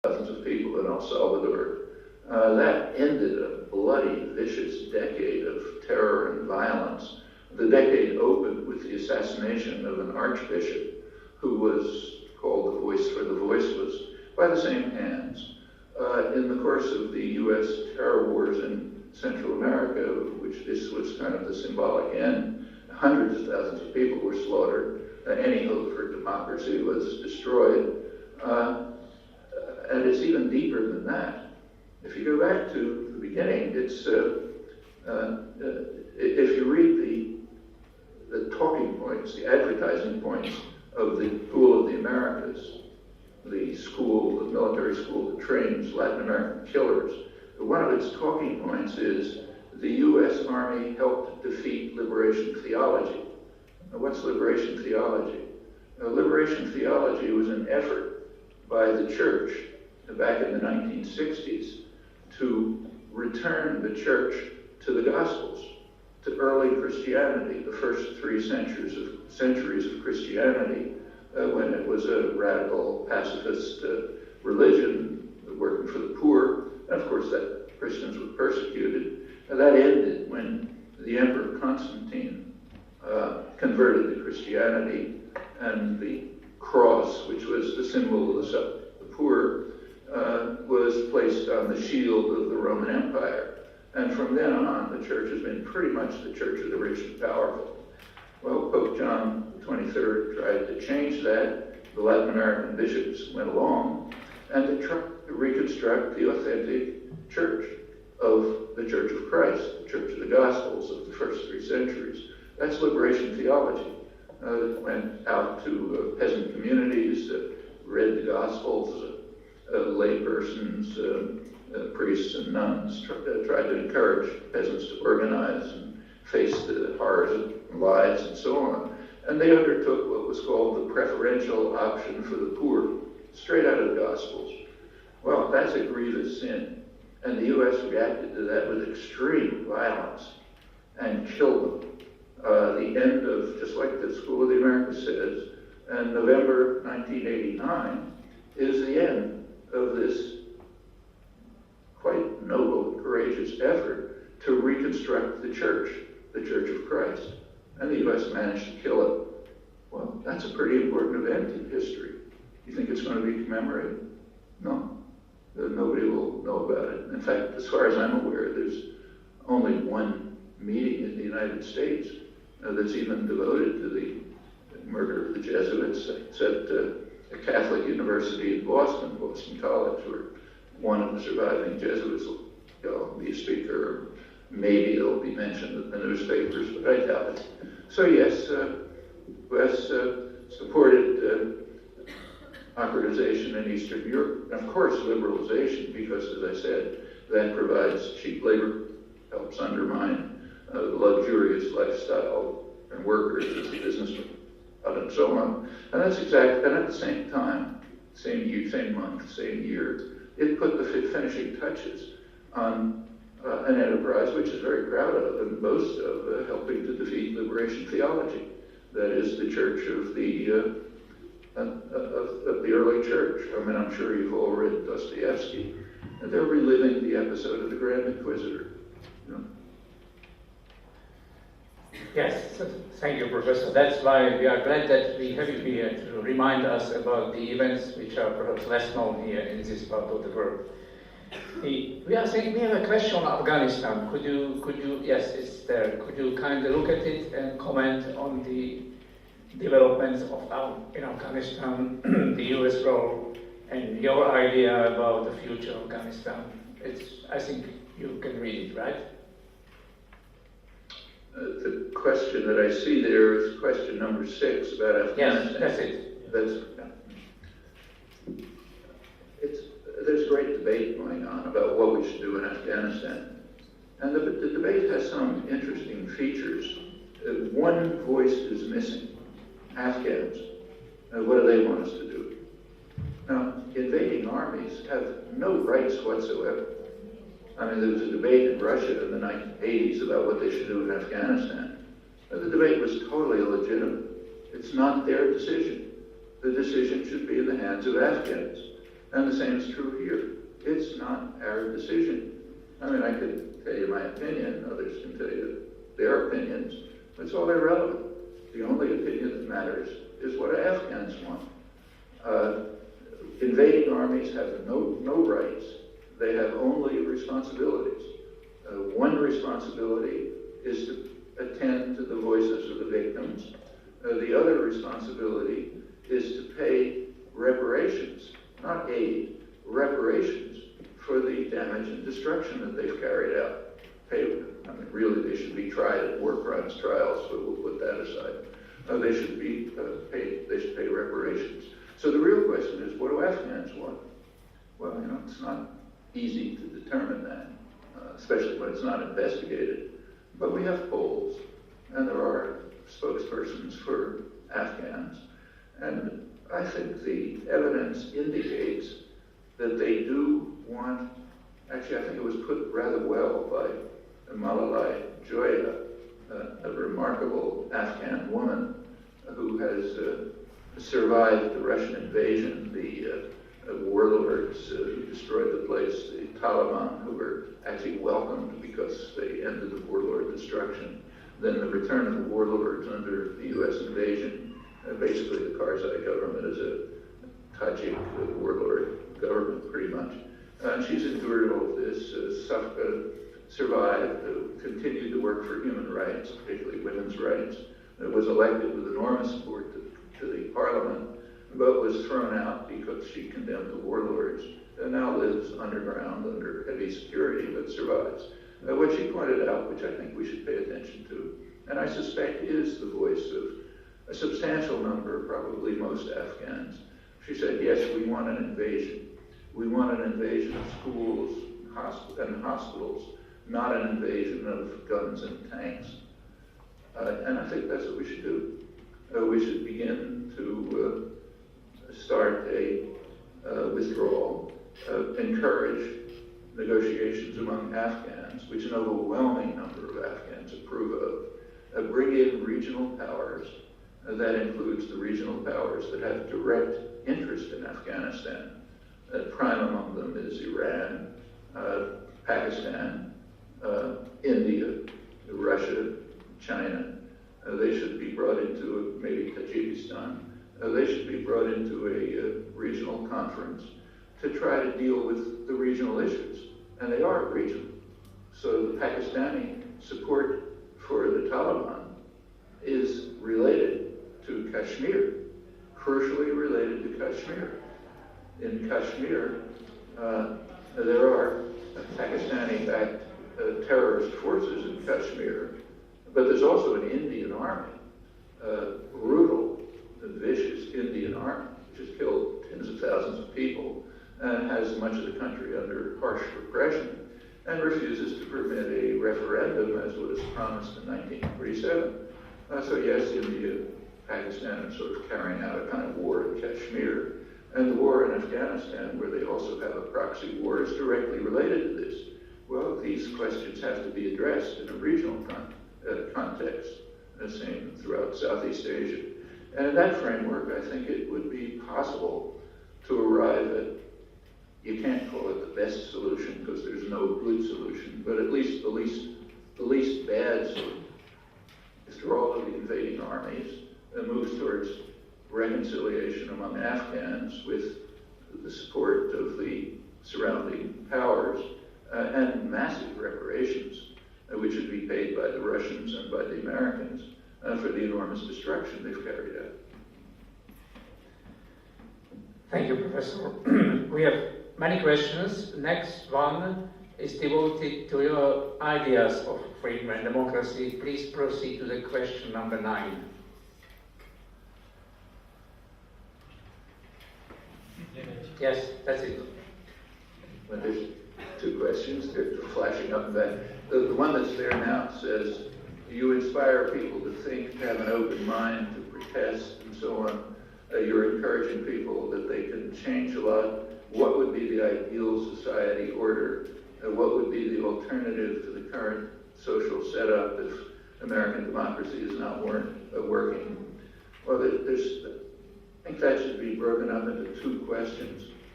thousands of people in El Salvador. That ended a bloody, vicious decade of terror and violence. The decade opened with the assassination of an archbishop who was called the voice for the voiceless by the same hands. In the course of the U.S. terror wars in Central America, which this was kind of the symbolic end, hundreds of thousands of people were slaughtered. Any hope for democracy was destroyed. And it's even deeper than that. If you go back to the beginning, it's if you read the talking points, the advertising points of the School of the Americas, the school, the military school that trains Latin American killers, one of its talking points is the U.S. Army helped defeat liberation theology. Now, what's liberation theology? Liberation theology was an effort by the church back in the 1960s to return the church to the Gospels, to early Christianity, the first 3 centuries of Christianity, when it was a radical pacifist religion working for the poor. And of course, that Christians were persecuted. And that ended when the Emperor Constantine converted to Christianity, and the cross, which was the symbol of the poor, was placed on the shield of the Roman Empire. And from then on, the church has been pretty much the church of the rich and powerful. Well, Pope John XXIII tried to change that. The Latin American bishops went along, and they tried to reconstruct the authentic church of the Church of Christ, the Church of the Gospels of the first 3 centuries. That's liberation theology. It went out to peasant communities, read the Gospels, laypersons, priests and nuns, tried to encourage peasants to organize and face the horrors of lives and so on. And they undertook what was called the preferential option for the poor, straight out of the Gospels. Well, that's a grievous sin. And the U.S. reacted to that with extreme violence and killed them. The end of, just like the School of the Americas says, and November 1989 is the end of this quite noble, courageous effort to reconstruct the Church of Christ. And the U.S. managed to kill it. Well, that's a pretty important event in history. You think it's going to be commemorated? No. Nobody will know about it. In fact, as far as I'm aware, there's only one meeting in the United States that's even devoted to the murder of the Jesuits. It's at a Catholic university in Boston College, where one of the surviving Jesuits will be a speaker. Maybe it'll be mentioned in the newspapers, but I doubt it. So yes, U.S. supported democratization in Eastern Europe, and of course liberalization, because as I said, that provides cheap labor, helps undermine the luxurious lifestyle and workers as the businessmen, and so on. And that's exactly, and at the same time, same year, same month, same year, it put the finishing touches on an enterprise which is very proud of and boasts of helping to defeat liberation theology. That is the church of the early church. I mean, I'm sure you've all read Dostoevsky. And they're reliving the episode of the Grand Inquisitor. You know? Yes, thank you, Professor. That's why we are glad that we have you here to remind us about the events which are perhaps less known here in this part of the world. We have a question on Afghanistan. Could you, yes, it's there. Could you kindly look at it and comment on the developments in Afghanistan, the U.S. role, and your idea about the future of Afghanistan? I think you can read it, right? The question that I see there is question number 6 about Afghanistan. Yes, that's it. There's great debate going on about what we should do in Afghanistan. And the debate has some interesting features. One voice is missing. Afghans. What do they want us to do? Now, invading armies have no rights whatsoever. I mean, there was a debate in Russia in the 1980s about what they should do in Afghanistan. The debate was totally illegitimate. It's not their decision. The decision should be in the hands of Afghans. And the same is true here. It's not our decision. I mean, I could tell you my opinion, others can tell you their opinions, but it's all irrelevant. The only opinion that matters is what Afghans want. Invading armies have no rights. They have only responsibilities. One responsibility is to attend to the voices of the victims. The other responsibility is to pay reparations, not aid, reparations for the damage and destruction that they've carried out. Really, they should be tried at war crimes trials, but we'll put that aside. They should be paid. They should pay reparations. So the real question is, what do Afghans want? Well, it's not easy to determine that, especially when it's not investigated. But we have polls, and there are spokespersons for Afghans, and I think the evidence indicates that they do want. Actually, I think it was put rather well by Malalai Joya, a remarkable Afghan woman who has survived the Russian invasion, the warlords who destroyed the place, the Taliban, who were actually welcomed because they ended the warlord destruction. Then the return of the warlords under the U.S. invasion. Basically, the Karzai government is a Tajik warlord government, pretty much. And she's endured all of this, survived, continued to work for human rights, particularly women's rights, was elected with enormous support to the parliament, but was thrown out because she condemned the warlords, and now lives underground under heavy security, but survives. What she pointed out, which I think we should pay attention to, and I suspect is the voice of a substantial number, probably most Afghans. She said, yes, we want an invasion. We want an invasion of schools and hospitals, not an invasion of guns and tanks. And I think that's what we should do. We should begin to start a withdrawal, encourage negotiations among Afghans, which an overwhelming number of Afghans approve of, bring in regional powers. That includes the regional powers that have direct interest in Afghanistan. Prime among them is Iran, Pakistan, India, Russia, China. They should be brought into, maybe Tajikistan, they should be brought into a regional conference to try to deal with the regional issues. And they are regional. So the Pakistani support for the Taliban is related to Kashmir, crucially related to Kashmir. In Kashmir, there are Pakistani-backed terrorist forces in Kashmir, but there's also an Indian army, brutal, vicious Indian army, which has killed tens of thousands of people and has much of the country under harsh repression and refuses to permit a referendum as was promised in 1947. So yes, India, Pakistan are sort of carrying out a kind of war in Kashmir. And the war in Afghanistan, where they also have a proxy war, is directly related to this. Well, these questions have to be addressed in a regional context, the same throughout Southeast Asia. And in that framework, I think it would be possible to arrive at, you can't call it the best solution because there's no good solution, but at least the least bad solution. Withdrawal of the invading armies moves towards reconciliation among Afghans with the support of the surrounding powers and massive reparations, which would be paid by the Russians and by the Americans for the enormous destruction they've carried out. Thank you, Professor. We have many questions. Next one is devoted to your ideas of freedom and democracy. Please proceed to the question number 9. Yes, that's it. Well, there's 2 questions. They're flashing up and back. The one that's there now says, you inspire people to think, to have an open mind, to protest, and so on. You're encouraging people that they can change a lot. What would be the ideal society order? What would be the alternative to the current social setup if American democracy is not working? Well, I think that should be broken up into 2 questions.